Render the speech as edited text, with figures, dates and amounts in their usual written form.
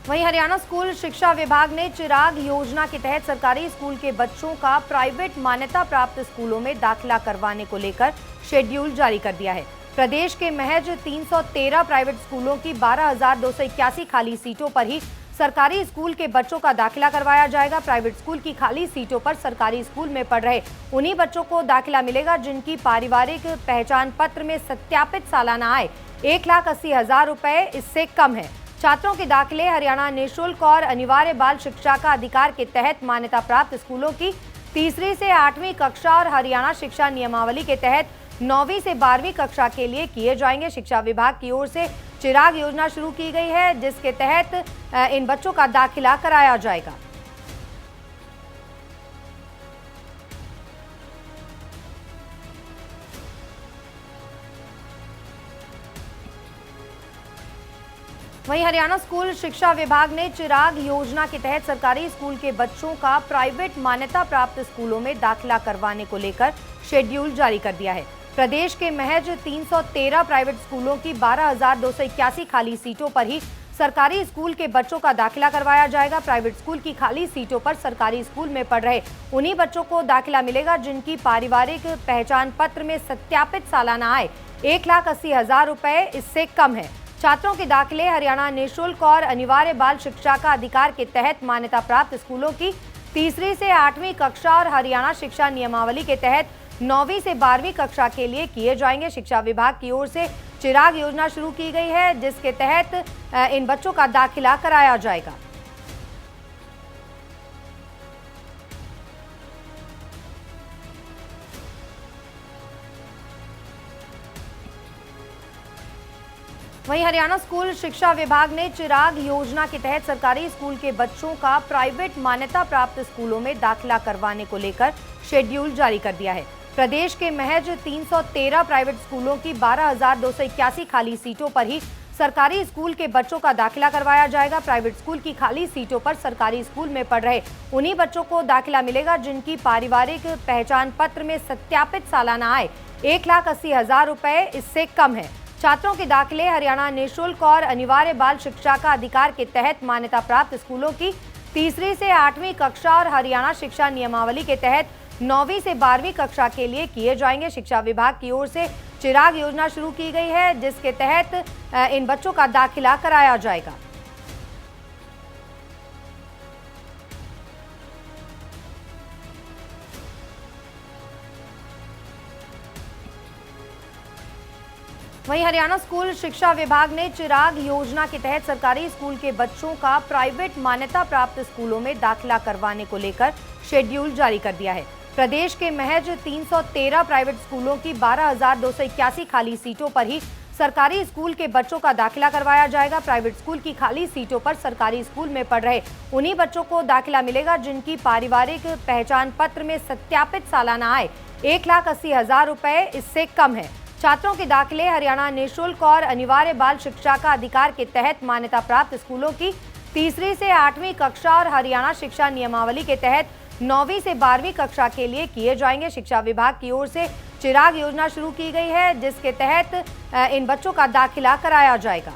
वहीं हरियाणा स्कूल शिक्षा विभाग ने चिराग योजना के तहत सरकारी स्कूल के बच्चों का प्राइवेट मान्यता प्राप्त स्कूलों में दाखिला करवाने को लेकर शेड्यूल जारी कर दिया है। प्रदेश के महज 313 प्राइवेट स्कूलों की 12,281 खाली सीटों पर ही सरकारी स्कूल के बच्चों का दाखिला करवाया जाएगा। प्राइवेट स्कूल की खाली सीटों पर सरकारी स्कूल में पढ़ रहे उन्हीं बच्चों को दाखिला मिलेगा जिनकी पारिवारिक पहचान पत्र में सत्यापित सालाना आय 1,80,000 रुपए इससे कम है। छात्रों के दाखिले हरियाणा निःशुल्क और अनिवार्य बाल शिक्षा का अधिकार के तहत मान्यता प्राप्त स्कूलों की तीसरी से 8वीं कक्षा और हरियाणा शिक्षा नियमावली के तहत 9वीं से 12वीं कक्षा के लिए किए जाएंगे। शिक्षा विभाग की ओर से चिराग योजना शुरू की गई है जिसके तहत इन बच्चों का दाखिला कराया जाएगा। वहीं हरियाणा स्कूल शिक्षा विभाग ने चिराग योजना के तहत सरकारी स्कूल के बच्चों का प्राइवेट मान्यता प्राप्त स्कूलों में दाखिला करवाने को लेकर शेड्यूल जारी कर दिया है। प्रदेश के महज 313 प्राइवेट स्कूलों की 12,281 खाली सीटों पर ही सरकारी स्कूल के बच्चों का दाखिला करवाया जाएगा। प्राइवेट स्कूल की खाली सीटों पर सरकारी स्कूल में पढ़ रहे उन्हीं बच्चों को दाखिला मिलेगा जिनकी पारिवारिक पहचान पत्र में सत्यापित सालाना आय 1,80,000 रुपए इससे कम है। छात्रों के दाखिले हरियाणा निःशुल्क और अनिवार्य बाल शिक्षा का अधिकार के तहत मान्यता प्राप्त स्कूलों की तीसरी से 8वीं कक्षा और हरियाणा शिक्षा नियमावली के तहत 9वीं से 12वीं कक्षा के लिए किए जाएंगे। शिक्षा विभाग की ओर से चिराग योजना शुरू की गई है जिसके तहत इन बच्चों का दाखिला कराया जाएगा। वहीं हरियाणा स्कूल शिक्षा विभाग ने चिराग योजना के तहत सरकारी स्कूल के बच्चों का प्राइवेट मान्यता प्राप्त स्कूलों में दाखिला करवाने को लेकर शेड्यूल जारी कर दिया है। प्रदेश के महज 313 प्राइवेट स्कूलों की 12,281 खाली सीटों पर ही सरकारी स्कूल के बच्चों का दाखिला करवाया जाएगा। प्राइवेट स्कूल की खाली सीटों पर सरकारी स्कूल में पढ़ रहे उन्हीं बच्चों को दाखिला मिलेगा जिनकी पारिवारिक पहचान पत्र में सत्यापित सालाना आय 1,80,000 रुपए इससे कम है। छात्रों के दाखिले हरियाणा निःशुल्क और अनिवार्य बाल शिक्षा का अधिकार के तहत मान्यता प्राप्त स्कूलों की तीसरी से 8वीं कक्षा और हरियाणा शिक्षा नियमावली के तहत 9वीं से 12वीं कक्षा के लिए किए जाएंगे। शिक्षा विभाग की ओर से चिराग योजना शुरू की गई है जिसके तहत इन बच्चों का दाखिला कराया जाएगा। वहीं हरियाणा स्कूल शिक्षा विभाग ने चिराग योजना के तहत सरकारी स्कूल के बच्चों का प्राइवेट मान्यता प्राप्त स्कूलों में दाखिला करवाने को लेकर शेड्यूल जारी कर दिया है। प्रदेश के महज 313 प्राइवेट स्कूलों की 12,281 खाली सीटों पर ही सरकारी स्कूल के बच्चों का दाखिला करवाया जाएगा। प्राइवेट स्कूल की खाली सीटों पर सरकारी स्कूल में पढ़ रहे उन्हीं बच्चों को दाखिला मिलेगा जिनकी पारिवारिक पहचान पत्र में सत्यापित सालाना आय 1,80,000 रुपए इससे कम है। छात्रों के दाखिले हरियाणा निःशुल्क और अनिवार्य बाल शिक्षा का अधिकार के तहत मान्यता प्राप्त स्कूलों की तीसरी से 8वीं कक्षा और हरियाणा शिक्षा नियमावली के तहत 9वीं से 12वीं कक्षा के लिए किए जाएंगे। शिक्षा विभाग की ओर से चिराग योजना शुरू की गई है जिसके तहत इन बच्चों का दाखिला कराया जाएगा।